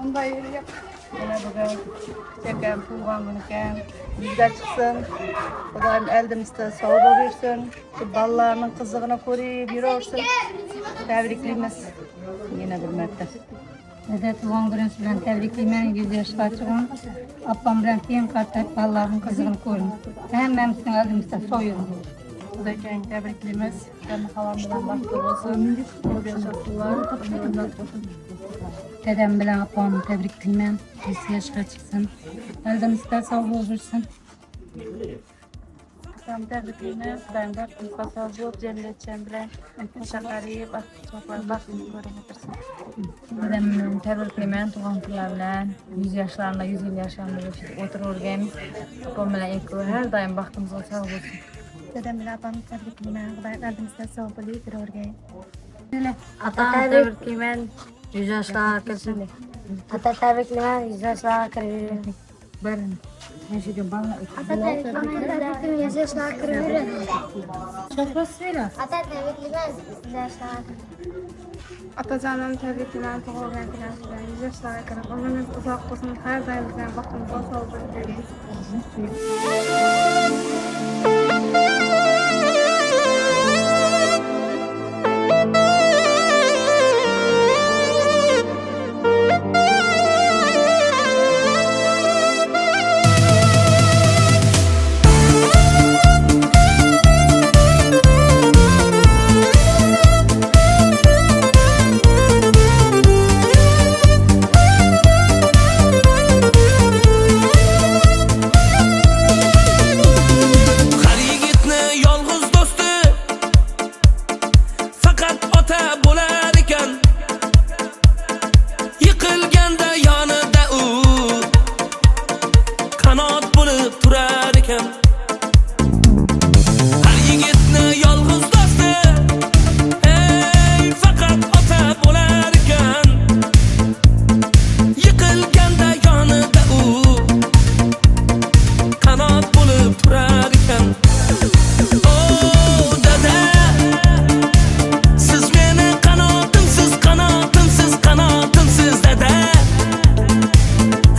Bunday yap. Yine bugün çeken tuğan günüken yüzde çıksın. Kudayım eldimizde sağ olursun. Şu ballarının kızığına koruyup yürürsün. Tebrikliyimiz. Yine bir mertte. Dede tuğan gününüz bilen tebrikliyim. 100 yaşına çıkın. Appam bilen tiyim kartayıp ballarının kızığını koruyun. Hemmemizin eldimizde soyun. Kudayken tebrikliyimiz. Ben havam bilen baktı olsun. Bu yaşasınlar. Dedem bilen appamı tebrikliyim. 100 yaşına çıksın. Eldimizde sağ olursun. Tam tebrikliyimiz. Ben de kısasa zor cennetten bilen. Şakari bak çoklar baktım göremedirsin. Dedem tebrikliyim. Tuğan kılar bilen 100 yaşlarında 100 yaşlarında otururken Apam bilen eki her daim baktığımızda sağ olsun. Dedem bilen apamı tebrikliyim. Kudayım eldimizde sağ olup yürürken. Atam tebrikliyim. 100 yaşlar kırsın. Ata tebrikliyim. 100 yaşına kırıyorum. Barın. Ne şey bana Ata tebrikliyim. 100 yaşına kırıyorum. çok basıyla. Ata tebrikliyim. 100 yaşına Atacanım tebrikler doğru gençler. 100 yaşlara kadar ömrünüz uzak olsun. Her daim bizden baktığınızda sağ olun.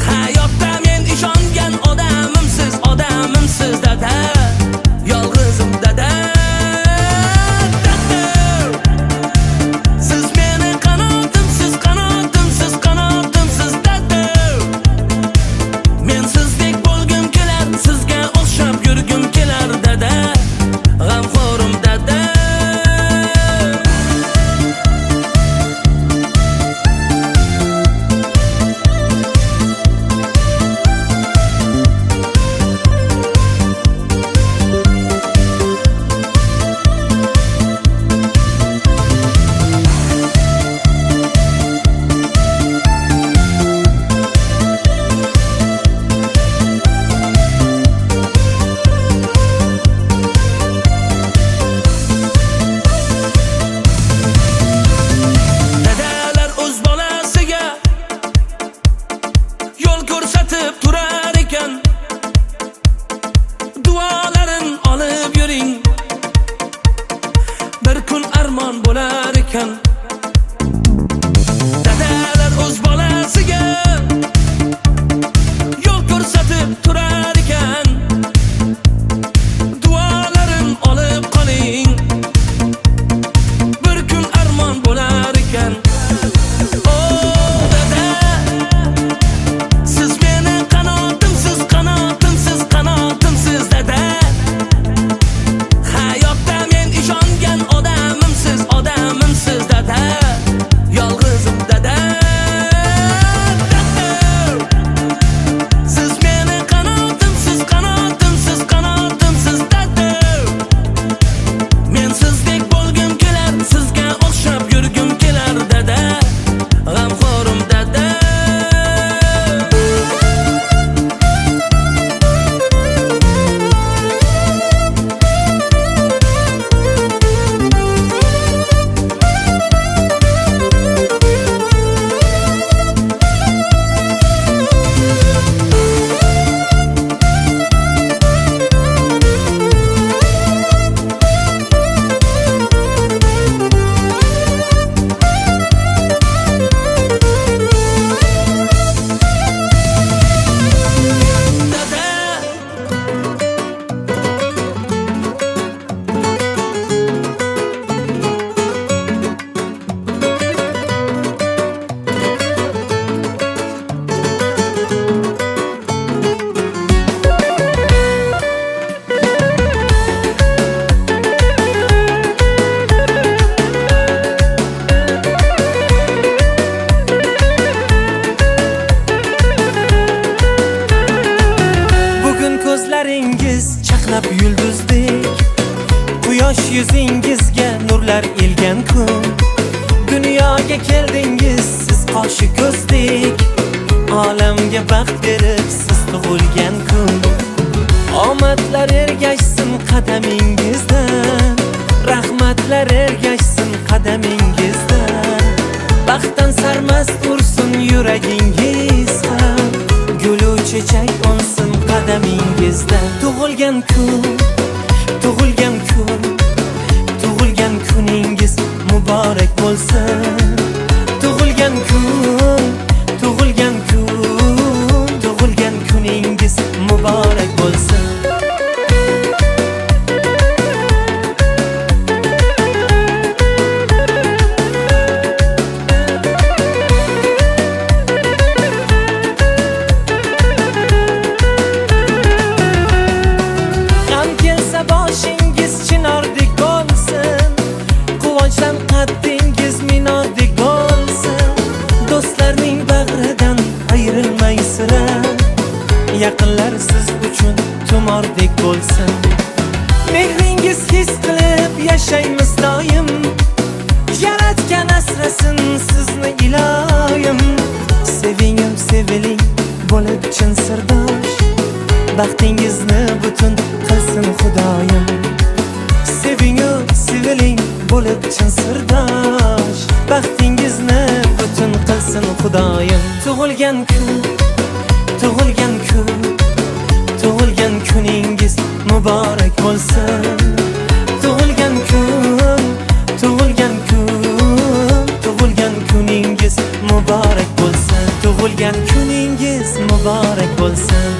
Hayotda men ishongan odamimsiz chaqnab yulduzdek, quyosh yuzingizga nurlar elgan kun. Dunyoga keldingiz siz qoshi ko'zdek, olamga baxt berib siz tug'ilgan kun. Omadlar ergashsin qadamingizdan, rahmatlar ergashsin qadamingizdan. Baxtdan sarmast ursin yuragingiz ham, gulu chechak unsin qadamingizdan. Tug'ilgan kun, tug'ilgan kun, tug'ilgan kuningiz muborak bo'lsin. Tug'ilgan kun, tug'ilgan kun, tug'ilgan kuningiz muborak bo'lsin. G'am kelsa boshingiz chinordek bo'lsin, quvonchdan qaddingiz minordek bo'lsin. Do'stlarning bag'ridan ayrilmay sira, yaqinlar siz uchun tumordek bo'lsin. Mehringiz his qilib yashaymiz doim, yaratgan asrasin sizni iloyim. Sevingim seviling bo'lib chin sirdosh, baxtingizni butun qilsin xudoyim. Sevingim seviling bo'lib chin sirdosh, baxtingizni butun qilsin xudoyim. Tug'ilgan kun, tug'ilgan kun, tug'ilgan kuningiz muborak bo'lsin. Tug'ilgan kun, tug'ilgan kun, tug'ilgan kuningiz muborak bo'lsin. Tug'ilgan kuningiz muborak bo'lsin.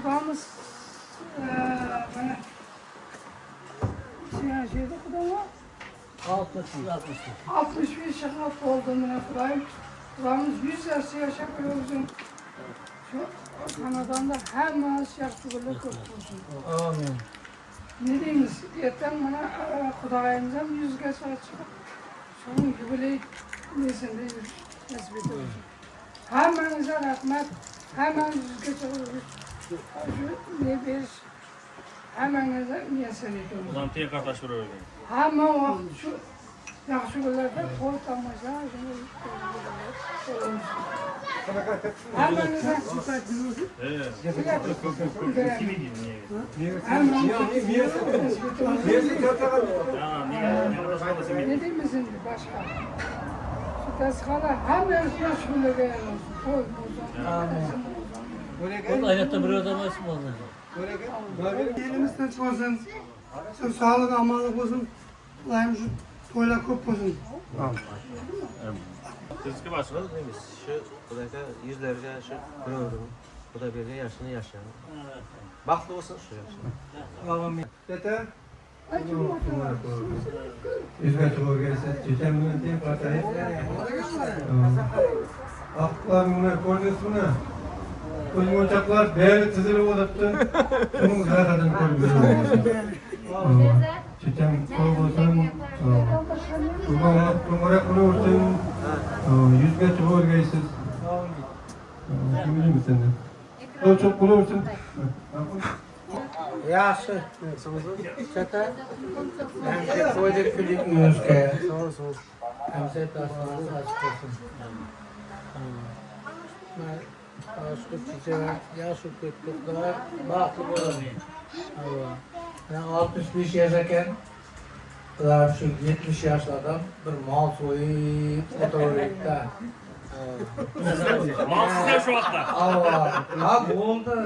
Babamız bana şeyde kadar var. 65 yaş olduğumuna kurayım. Babamız 100 yaş yaşamıyoruz. Şu Kanada'da hemen yaşlılarla kurtulsun. Amin. Ne diyeyimiz? Yetten bana Kudayımızdan 100 yaş çıkıp şunun jubiley nesinde nasip ediyoruz. Hemenize rahmet, hemen 100 yaş oluruz. Şu ne bir hemenize müyesser ediyoruz. Ulan tek kardeş var öyle. Hemen o şu yaxşı günlerde kol tamaşa hemenize ne diyeyim şimdi başka? Şu tezgahlar hemen yaş günlerde yer olsun. Koy bozun. Bu hayatta bir adama isim olacak. Elimizden çıkarsın. Sen sağlık, amanlık olsun. Allah'ım şu toyla köp olsun. Sizki başladı neymiş? Şu buradaki yüzlerce şu gördüm. Bu da bir yaşını yaşayan. Baktı olsun şu yaşına. Tete, hizmet organizasyonu çekiminin tek patayı. Aklarına, kornesine, koyun ocaklar değerli tızırı oluptu. Şunun zaten koyun. Çekim koyulsun. Kumara kuru olsun. Yüzge çubuğu organizasyonu. Kim bilir misin? Çok kuru olsun. Yaxşı. Çata. Hem koyduk küçük müzike. Hem de tasarruf açık olsun. Aşkı çiçeğe yaşı kötülükler baklı olalım. Ben 65 yaşarken daha şu 70 yaşlardan bir mal soyup oturuyordu. Mal sizde şu anda. Allah. Ha bu oldu.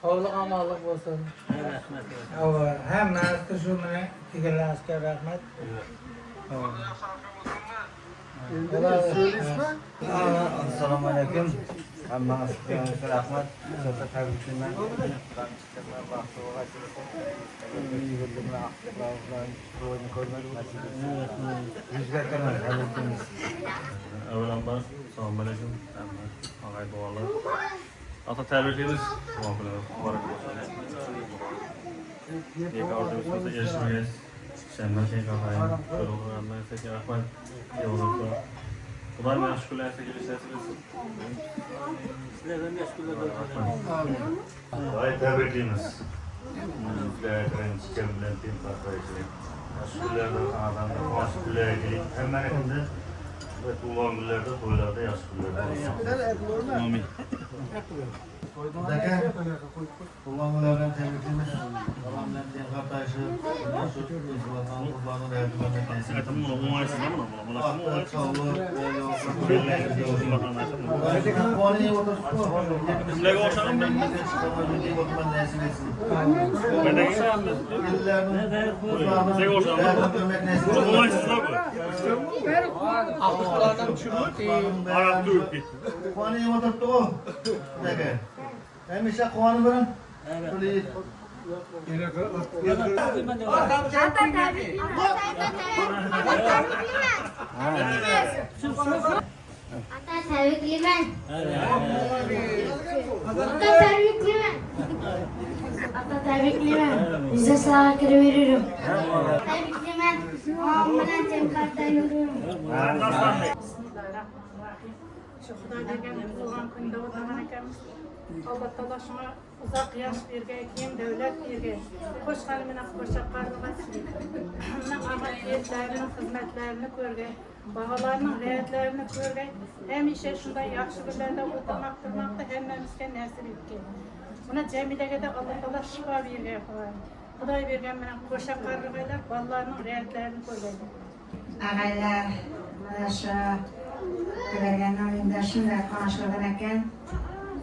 Sağlık amallık olsun. Evet. Hem nasıl şu mene fikirlerinize rahmet. Assalamu alaikum. Amma sizga rahmat. Sota tabriklayman. Baxtli o'g'il. Avvalambor assalomu alaykum. hayırlı dualar. Ata təbrikliyimiz. Mübarək olsun. Yeka ordumuzda yarışmayız. Şenler şey kafayı. Böyle olur. Ben size rahmet. İyi olursa. Ulan meşguller ise gelişleriniz. Sizlerden meşguller olsun. Hayır təbrikliyimiz. Müziklerden çiçeklerden tim kardeşlik. Meşgullerden adamda meşguller gelip hemen ekinde ve tuğlan güllerde toylarda yaşgullerden. Amin. Zaten kullanmalardan tebrikimiz. Babamdan diye kardeşi. Nasıl İzmir'den kurbanı verdiğinde neyse. Evet, bunu umarsız ama bunu. Aklı, sağlığı, böyle olsun. Kimlerge hoşlanın ben? Ben de hoşlanın. Size hoşlanın. Umarsız da bu. Arap Türk. Kuanı oturttu o. Hemişe kuanı verin. Böyle Ata tebriklimen. Ata tebriklimen. Ata tebriklimen. Bize sağ veririm. Tebriklimen. Muamelen temkarda yürüyorum. Şu Xudoy bergan tug'ilgan kunda o'tgan ekanmiz. Alloh taolo shunga uzoq yosh bergay, keng davlat bergay. Qo'shqani bilan qo'shaqarlig'a amaliyotlarini, xizmatlarini ko'rgay, bog'alarning g'ayratlarini ko'rgay. Hamisha shunday yaxshi kunlarda o'tirmoq turmoqda hammamizga nasib etgay. Buna Jamilaga da Alloh taolo shifo bergay. Xudoy bergan bilan qo'shaqarlig'lar bolalarning g'ayratlarini ko'rgay. Ağaylar, mana shu ko'rgandan endi shunday qonishligan ekan.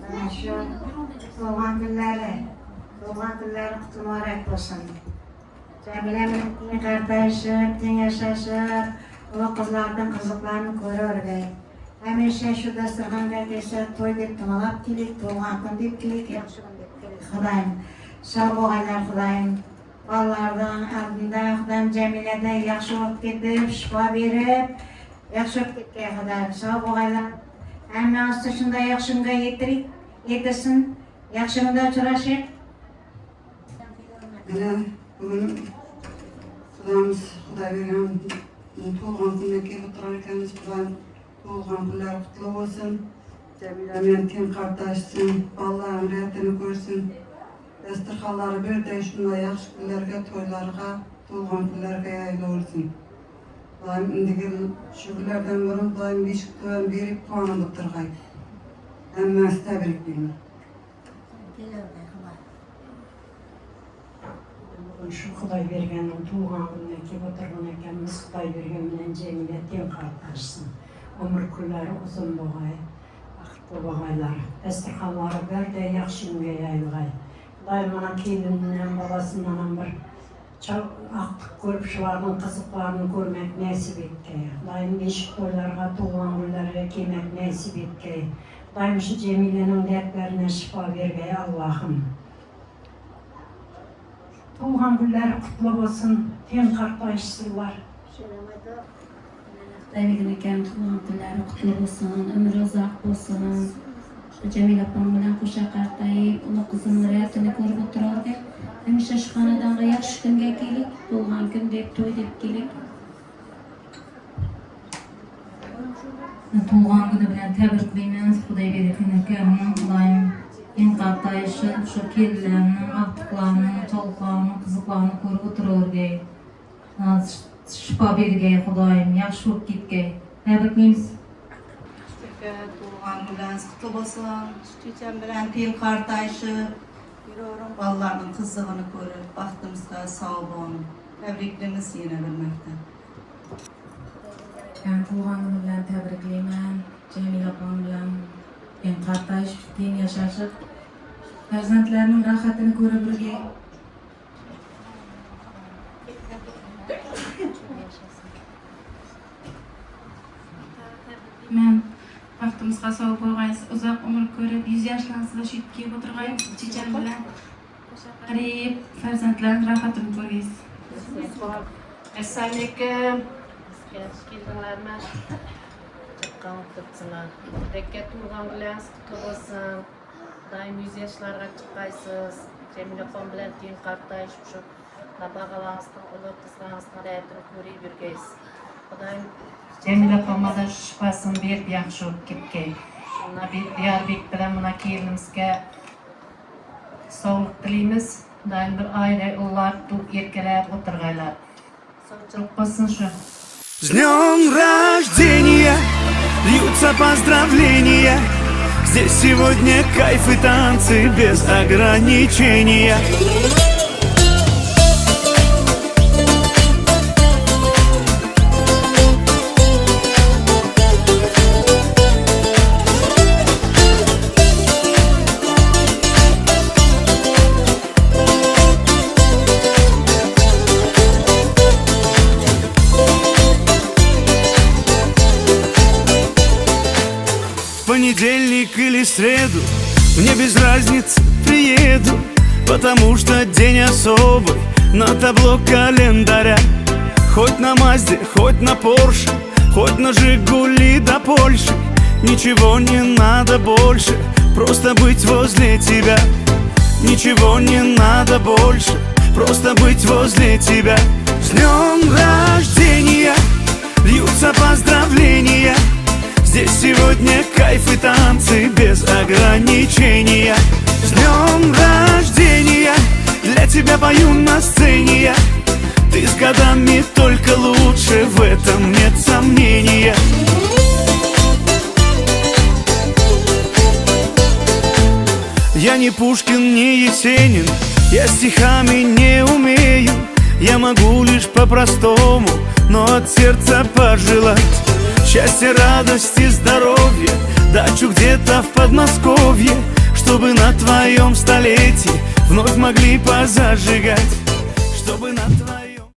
Mana shu tug'ilgan kunlari quti muborak bo'lsin. Jamila bilan teng qardoshib, teng yashashib, bu qizlarning qiziqlarini ko'ravergay. Hamisha shu dasturxonga kelsa to'y deb to'g'lab kelik, tug'ilgan kun deb kelik, yaxshi kun deb kelik. Xudoyim sog' bo'linglar, Xudoyim. Bolalardan aldida Xudoyim Jamiladan yaxshi bo'lib ketib, shifo berib, yaxshi bo'lib ketgan Xudoyim. Sog' bo'linglar. Hammamiz shunday yaxshi kunga yetirsin, yaxshi kunda uchrashib. Mana bugun Xudoyimiz Xudo bergan tug'ilgan kunga kelib o'tirar ekanmiz. Xudoyim tug'ilgan kunlar qutlug' bo'lsin. Jamila bilan teng qardoshsin, bolalarning hayotini ko'rsin. Dasturxonlari birday shunday yaxshi kunlarga, to'ylarga, tug'ilgan kunlarga yaylaversin. Xudoyim indigi shu kunlardan burun Xudoyim beshik to'yini berib quvonib turg'ay. Hammasi tabriklayman. Shu Xudoy berganning tug'ilgan kunga kelib o'tirgan ekanmiz. Xudoy bergan bilan Jamila teng qardoshsin. Umr kunlari uzun bo'lg'ay, baxtli bo'lg'aylar. Dasturxonlari birday yaxshi kunga yayilg'ay. Xudoy mana kelindan, bolasidan ham bir aqtiq ko'rib shularning qiziqlarini ko'rmak nasib etgay. Xudoyim beshik to'ylarga, tug'ilgan kunlarga kelmak nasib etgay. Xudoyim shu Jamilaning dardlariga shifo bergay Allohim. Tug'ilgan kunlari qutlu bo'lsin, teng qardoshsinlar. Xudoy bergan ekan tug'ilgan kunlari qutlu bo'lsin, umri uzoq bo'lsin. Jamila opam bilan qo'sha qartayib, uni qizining hayotini ko'rib o'tirardik. Hamisha shu xonadonga yaxshi kunga kelik, tug'ilgan kun deb, to'y deb kelik. Tug'ilgan kuni bilan tabriklaymiz. Xudoy bergan ekanning Xudoyim eng qartayishi shu kelinlarning aftiqlarini, to'lqonlarini, qiziqlarini ko'rib o'tiravergay. Shifo bergay Xudoyim, yaxshi bo'lib ketgay. Tabriklaymiz. Tug'ilgan kunlaringiz qutlug' bo'lsin. Checham bilan teng qardoshib, yuraverin, bolalarning qizig'ini ko'rib, baxtimizga sog' bo'lin. Tabriklaymiz yana bir marta. Tug'ilgan kuni bilan tabriklayman. Jamila opam bilan teng qardoshib, teng yashashib, farzandlarning rohatini ko'rib birga. Men baxtimizga sog' bo'lg'aysiz, uzoq umr ko'rib, 100 yoshlarga shu kelib o'tirg'ay, checham bilan qarib, farzandlarning rohatini ko'raysiz. Assalomu alaykum. kanıtlıksına. Rekket Urgan bilen kutlu olsun. Daim 100 yaşlarga çıkaysız. Cemile Apam bilen keyin kartayışmışıp. Babağalansın, ulu kızlansın, rəyətini көрey birgeyiz. Kudayım Cemile Apam'a da şifasını berip yaxşı olup ketken. Şuna bir Diyarbek bilen buna kelinimizge sağlık dileyimiz. Daim bir aile ullar erkelep oturgaylar. Sağlık olsun şu. С днем рождения льются поздравления. Здесь сегодня кайф и танцы без ограничения. В понедельник или среду мне без разницы приеду, потому что день особый на табло календаря. Хоть на Мазде, хоть на Порше, хоть на Жигули до Польши. Ничего не надо больше, просто быть возле тебя. Ничего не надо больше, просто быть возле тебя. С днем рождения льются поздравления. Здесь сегодня кайф и танцы без ограничения. С днем рождения для тебя пою на сцене я. Ты с годами только лучше, в этом нет сомнения. Я не Пушкин, не Есенин, я стихами не умею. Я могу лишь по-простому, но от сердца пожелать счастья, радости, здоровья, дачу где-то в Подмосковье, чтобы на твоем столетии вновь могли позажигать, чтобы на